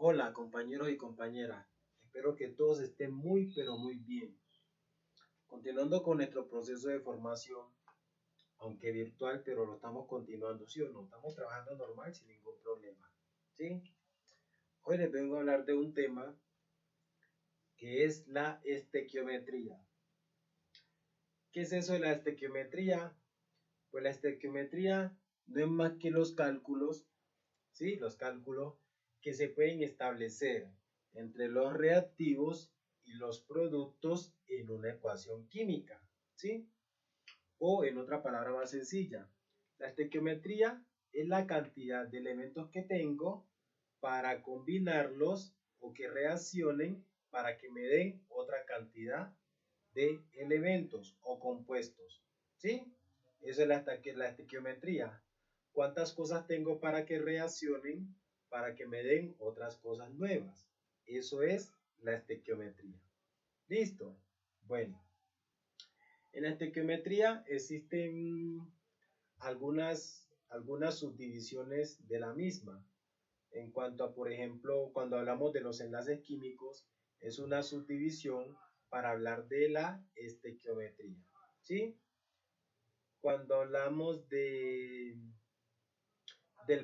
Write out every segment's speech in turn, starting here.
Hola compañeros y compañeras, espero que todos estén muy pero muy bien. Continuando con nuestro proceso de formación, aunque virtual, pero lo estamos continuando, ¿sí o no? Estamos trabajando normal sin ningún problema, ¿sí? Hoy les vengo a hablar de un tema que es la estequiometría. ¿Qué es eso de la estequiometría? Pues la estequiometría no es más que los cálculos, ¿sí? Los cálculos que se pueden establecer entre los reactivos y los productos en una ecuación química, ¿sí? O en otra palabra más sencilla, la estequiometría es la cantidad de elementos que tengo para combinarlos o que reaccionen para que me den otra cantidad de elementos o compuestos, ¿sí? Eso es la estequiometría. ¿Cuántas cosas tengo para que reaccionen para que me den otras cosas nuevas? Eso es la estequiometría. ¿Listo? Bueno, en la estequiometría existen algunas subdivisiones de la misma. En cuanto a, por ejemplo, cuando hablamos de los enlaces químicos, es una subdivisión para hablar de la estequiometría, ¿sí? Cuando hablamos del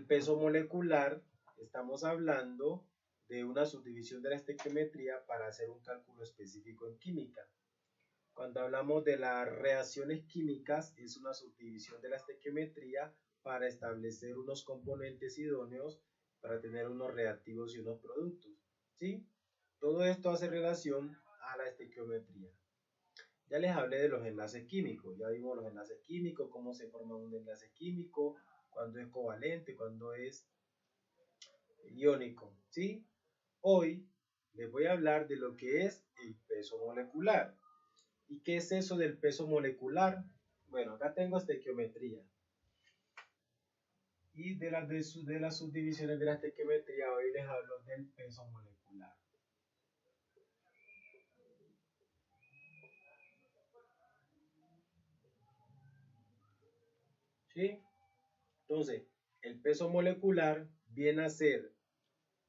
peso molecular, estamos hablando de una subdivisión de la estequiometría para hacer un cálculo específico en química. Cuando hablamos de las reacciones químicas, es una subdivisión de la estequiometría para establecer unos componentes idóneos para tener unos reactivos y unos productos, ¿sí? Todo esto hace relación a la estequiometría. Ya les hablé de los enlaces químicos, ya vimos los enlaces químicos, cómo se forma un enlace químico, cuando es covalente, cuando es iónico, ¿sí? Hoy les voy a hablar de lo que es el peso molecular. ¿Y qué es eso del peso molecular? Bueno, acá tengo estequiometría. Y de las subdivisiones de la estequiometría, hoy les hablo del peso molecular. ¿Sí? Entonces, el peso molecular viene a ser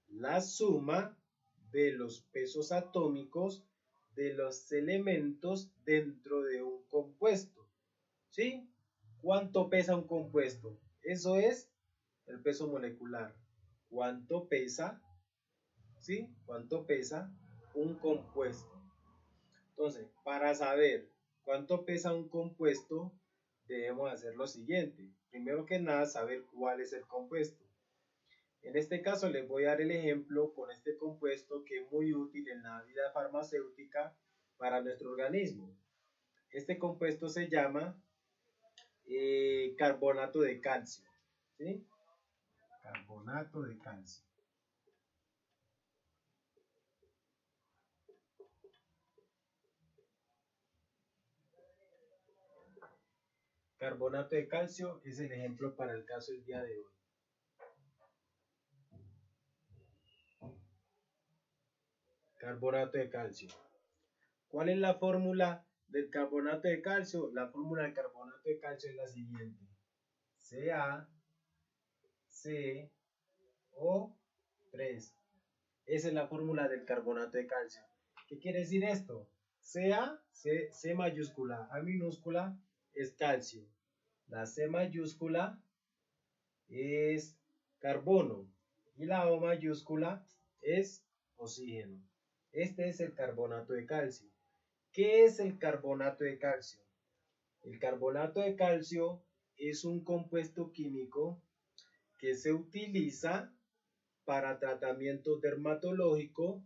la suma de los pesos atómicos de los elementos dentro de un compuesto. ¿Sí? ¿Cuánto pesa un compuesto? Eso es el peso molecular. ¿Cuánto pesa? ¿Sí? ¿Cuánto pesa un compuesto? Entonces, para saber cuánto pesa un compuesto, debemos hacer lo siguiente. Primero que nada, saber cuál es el compuesto. En este caso les voy a dar el ejemplo con este compuesto que es muy útil en la vida farmacéutica para nuestro organismo. Este compuesto se llama carbonato de calcio, ¿sí? Carbonato de calcio. Carbonato de calcio es el ejemplo para el caso del día de hoy. Carbonato de calcio. ¿Cuál es la fórmula del carbonato de calcio? La fórmula del carbonato de calcio es la siguiente. CaCO3. Esa es la fórmula del carbonato de calcio. ¿Qué quiere decir esto? C mayúscula, A minúscula es calcio. La C mayúscula es carbono y la O mayúscula es oxígeno. Este es el carbonato de calcio. ¿Qué es el carbonato de calcio? El carbonato de calcio es un compuesto químico que se utiliza para tratamiento dermatológico,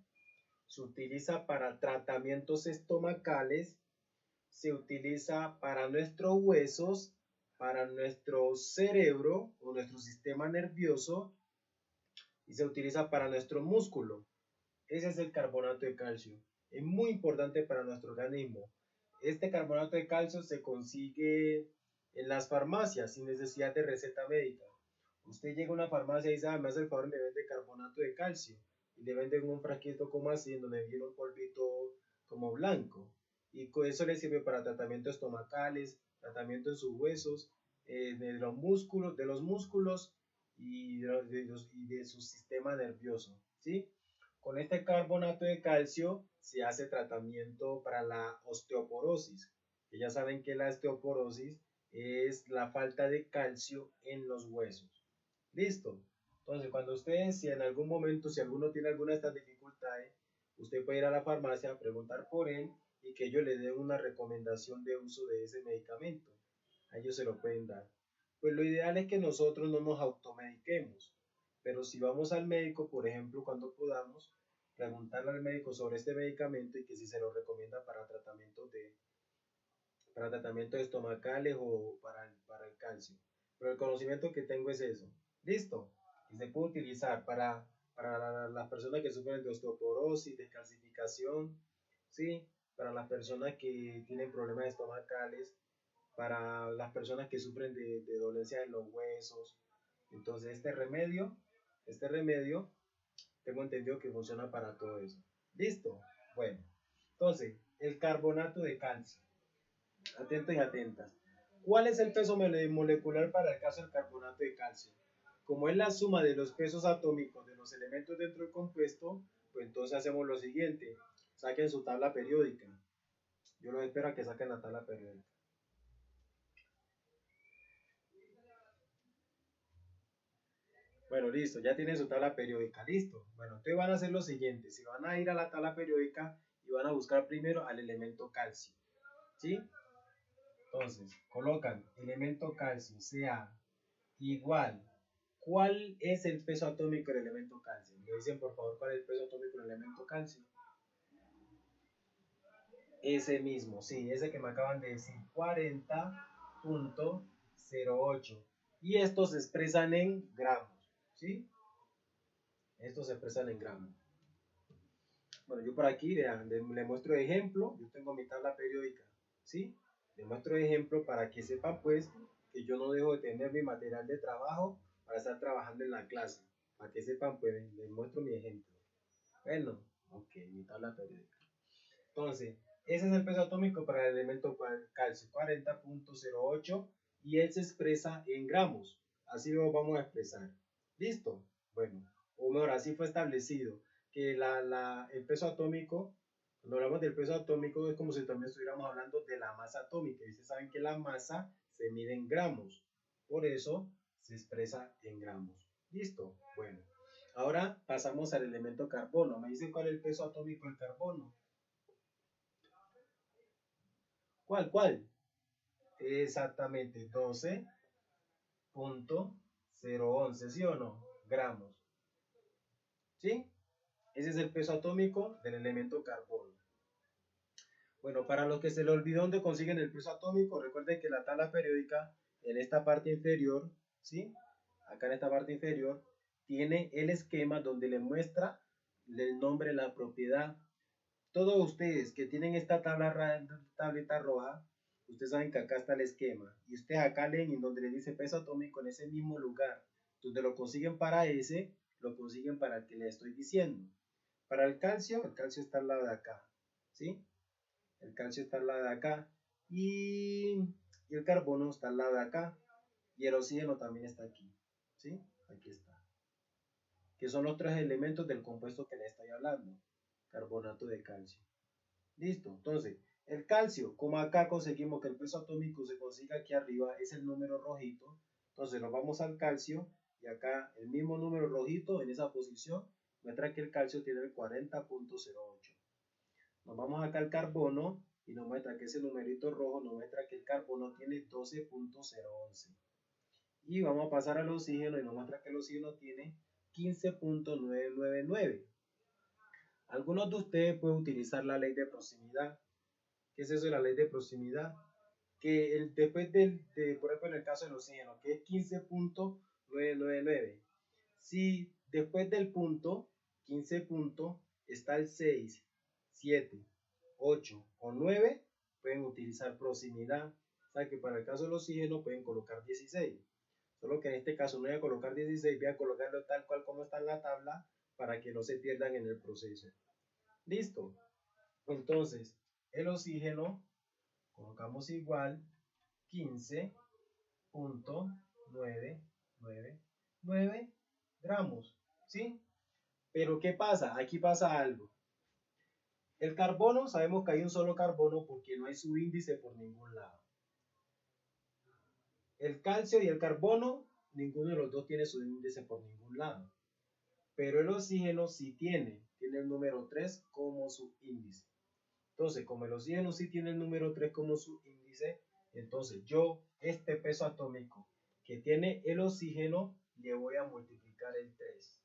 se utiliza para tratamientos estomacales, se utiliza para nuestros huesos, para nuestro cerebro o nuestro sistema nervioso y se utiliza para nuestro músculo. Ese es el carbonato de calcio. Es muy importante para nuestro organismo. Este carbonato de calcio se consigue en las farmacias sin necesidad de receta médica. Usted llega a una farmacia y dice, me hace el favor, me vende carbonato de calcio. Y le venden un frasquito como así, en donde viene un polvito como blanco. Y con eso le sirve para tratamientos estomacales, tratamiento en sus huesos, de los músculos y de su sistema nervioso, ¿sí? Con este carbonato de calcio se hace tratamiento para la osteoporosis. Que ya saben que la osteoporosis es la falta de calcio en los huesos. ¿Listo? Entonces, cuando ustedes, si en algún momento, si alguno tiene alguna de estas dificultades, usted puede ir a la farmacia, preguntar por él y que ellos le den una recomendación de uso de ese medicamento. A ellos se lo pueden dar. Pues lo ideal es que nosotros no nos automediquemos, pero si vamos al médico, por ejemplo, cuando podamos, preguntarle al médico sobre este medicamento y que si se lo recomienda para tratamientos estomacales o para el calcio. Pero el conocimiento que tengo es eso. ¿Listo? Y se puede utilizar para las personas que sufren de osteoporosis, de calcificación, ¿sí? Para las personas que tienen problemas estomacales, para las personas que sufren de dolencias en los huesos. Entonces, este remedio, tengo entendido que funciona para todo eso. ¿Listo? Bueno, entonces, el carbonato de calcio. Atentos y atentas. ¿Cuál es el peso molecular para el caso del carbonato de calcio? Como es la suma de los pesos atómicos de los elementos dentro del compuesto, pues entonces hacemos lo siguiente. Saquen su tabla periódica. Yo los espero a que saquen la tabla periódica. Bueno, listo, ya tienen su tabla periódica, listo. Bueno, entonces van a hacer lo siguiente, si van a ir a la tabla periódica y van a buscar primero al elemento calcio, ¿sí? Entonces, colocan elemento calcio, sea igual. ¿Cuál es el peso atómico del elemento calcio? Me dicen por favor cuál es el peso atómico del elemento calcio. Ese mismo, sí, ese que me acaban de decir, 40.08. Y estos se expresan en gramos, ¿sí? Estos se expresan en gramos. Bueno, yo por aquí le muestro ejemplo, yo tengo mi tabla periódica, ¿sí? Le muestro ejemplo para que sepan pues que yo no dejo de tener mi material de trabajo para estar trabajando en la clase, para que sepan pues, les muestro mi ejemplo. Bueno, ok, mi tabla periódica. Entonces, ese es el peso atómico para el elemento calcio, 40.08, y él se expresa en gramos, así lo vamos a expresar. ¿Listo? Bueno, o mejor, así fue establecido que el peso atómico, cuando hablamos del peso atómico es como si también estuviéramos hablando de la masa atómica. Y ustedes saben que la masa se mide en gramos, por eso se expresa en gramos. ¿Listo? Bueno, ahora pasamos al elemento carbono. ¿Me dicen cuál es el peso atómico del carbono? ¿Cuál? Exactamente, 12.011, ¿sí o no? Gramos. ¿Sí? Ese es el peso atómico del elemento carbono. Bueno, para los que se le olvidó dónde consiguen el peso atómico, recuerden que la tabla periódica en esta parte inferior, ¿sí? Acá en esta parte inferior, tiene el esquema donde le muestra el nombre, la propiedad. Todos ustedes que tienen esta tableta roja, ustedes saben que acá está el esquema. Y ustedes acá leen en donde le dice peso atómico en ese mismo lugar. Donde lo consiguen para ese, lo consiguen para el que le estoy diciendo. Para el calcio está al lado de acá. ¿Sí? El calcio está al lado de acá. Y el carbono está al lado de acá. Y el oxígeno también está aquí. ¿Sí? Aquí está. Que son los tres elementos del compuesto que le estoy hablando. Carbonato de calcio. Listo. Entonces, el calcio, como acá conseguimos que el peso atómico se consiga aquí arriba, es el número rojito. Entonces, nos vamos al calcio y acá el mismo número rojito en esa posición muestra que el calcio tiene el 40.08. Nos vamos acá al carbono y nos muestra que ese numerito rojo nos muestra que el carbono tiene 12.011. Y vamos a pasar al oxígeno y nos muestra que el oxígeno tiene 15.999. Algunos de ustedes pueden utilizar la ley de proximidad. ¿Qué es eso de la ley de proximidad? Que después por ejemplo, en el caso del oxígeno, que es 15.999. Si después del punto, 15 puntos, está el 6, 7, 8 o 9, pueden utilizar proximidad. O sea que para el caso del oxígeno pueden colocar 16. Solo que en este caso no voy a colocar 16, voy a colocarlo tal cual como está en la tabla para que no se pierdan en el proceso. Listo. Entonces, el oxígeno, colocamos igual 15.999. 9 gramos, ¿sí? Pero ¿qué pasa? Aquí pasa algo. El carbono, sabemos que hay un solo carbono porque no hay subíndice por ningún lado. El calcio y el carbono, ninguno de los dos tiene subíndice por ningún lado. Pero el oxígeno sí tiene el número 3 como subíndice. Entonces, como el oxígeno sí tiene el número 3 como subíndice, entonces yo, este peso atómico que tiene el oxígeno, le voy a multiplicar el 3.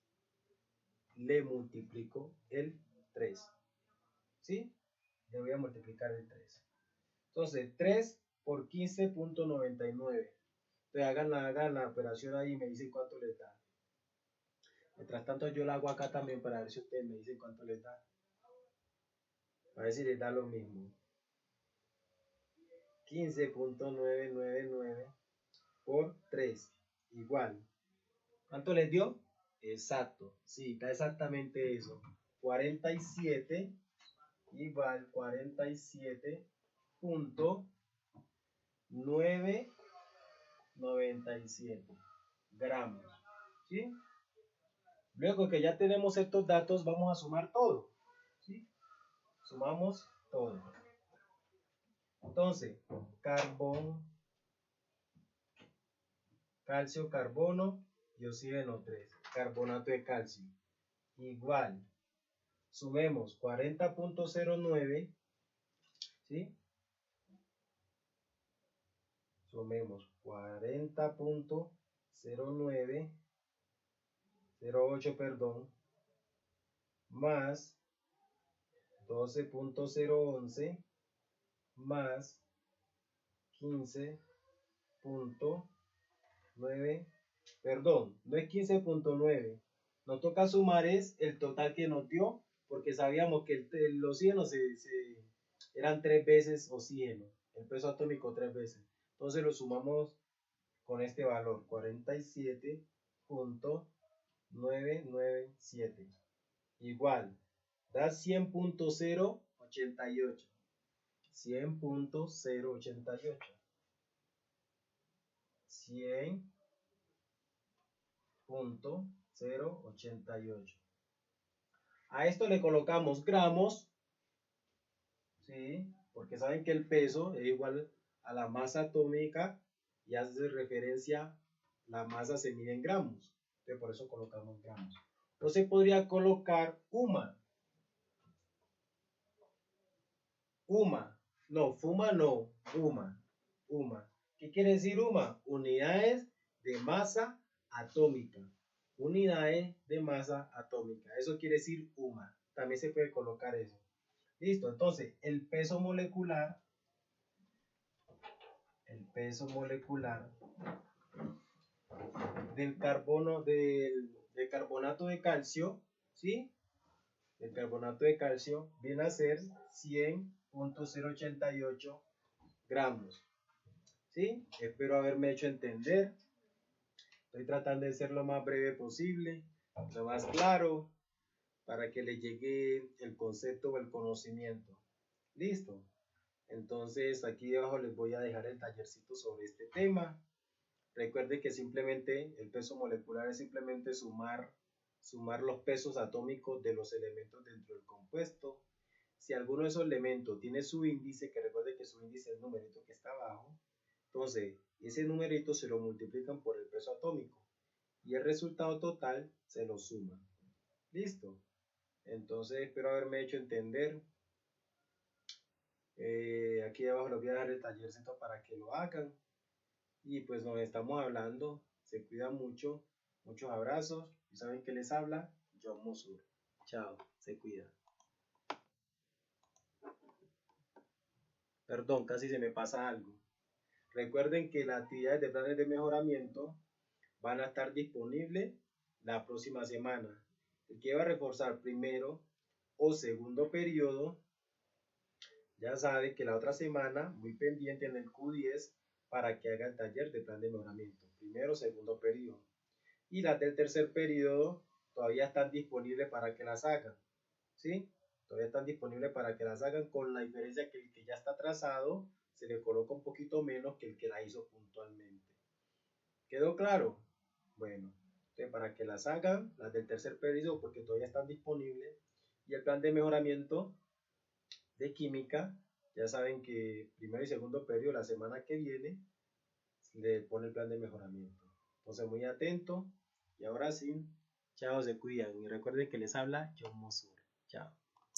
Le multiplico el 3. ¿Sí? Le voy a multiplicar el 3. Entonces, 3 por 15.99. Entonces, hagan la operación ahí y me dicen cuánto les da. Mientras tanto, yo la hago acá también para ver si ustedes me dicen cuánto les da. A ver si les da lo mismo. 15.999 por 3 igual. ¿Cuánto les dio? Exacto, sí, está exactamente eso. 47 igual 47.997 gramos. ¿Sí? Luego que ya tenemos estos datos, vamos a sumar todo. ¿Sí? Sumamos todo. Entonces, carbón, calcio, carbono y oxígeno 3. Carbonato de calcio. Igual. Sumemos 40.09. ¿Sí? Sumemos 40.0908, perdón, más 12.011 más 15.9, perdón, no es 15.9. Nos toca sumar es el total que nos dio, porque sabíamos que el oxígeno eran 3 veces oxígeno, el peso atómico 3 veces. Entonces lo sumamos con este valor, 47.997. Igual, da 100.088. 100.088. 100.088. A esto le colocamos gramos, ¿sí? Porque saben que el peso es igual a la masa atómica y hace referencia, la masa se mide en gramos. Entonces por eso colocamos gramos. Entonces podría colocar UMA. UMA. No, FUMA no. UMA. UMA. ¿Qué quiere decir UMA? Unidades de masa atómica. Unidades de masa atómica. Eso quiere decir UMA. También se puede colocar eso. Listo. Entonces, el peso molecular del carbono, del carbonato de calcio, ¿sí? El carbonato de calcio viene a ser 100.088 gramos. ¿Sí? Espero haberme hecho entender. Estoy tratando de ser lo más breve posible, lo más claro, para que le llegue el concepto o el conocimiento. Listo. Entonces aquí debajo les voy a dejar el tallercito sobre este tema. Recuerde que simplemente el peso molecular es simplemente sumar los pesos atómicos de los elementos dentro del compuesto. Si alguno de esos elementos tiene su índice, que recuerde que su índice es el numerito que está abajo, entonces ese numerito se lo multiplican por el peso atómico y el resultado total se lo suman. Listo. Entonces espero haberme hecho entender. Aquí abajo les voy a dejar el tallercito para que lo hagan. Y pues nos estamos hablando. Se cuidan mucho. Muchos abrazos. Y saben que les habla John Mosur. Chao. Se cuidan. Perdón, casi se me pasa algo. Recuerden que las actividades de planes de mejoramiento van a estar disponibles la próxima semana. El que va a reforzar primero o segundo periodo, ya sabe que la otra semana, muy pendiente en el Q10, para que haga el taller de plan de mejoramiento, primero o segundo periodo. Y las del tercer periodo todavía están disponibles para que las hagan, ¿sí? Todavía están disponibles para que las hagan, con la diferencia que el que ya está trazado se le coloca un poquito menos que el que la hizo puntualmente. ¿Quedó claro? Bueno, Entonces, para que las hagan, las del tercer periodo, porque todavía están disponibles. Y el plan de mejoramiento de química, ya saben que primero y segundo periodo, la semana que viene, le pone el plan de mejoramiento. Entonces, muy atento. Y ahora sí, chao, se cuidan. Y recuerden que les habla John Mosur. Chao.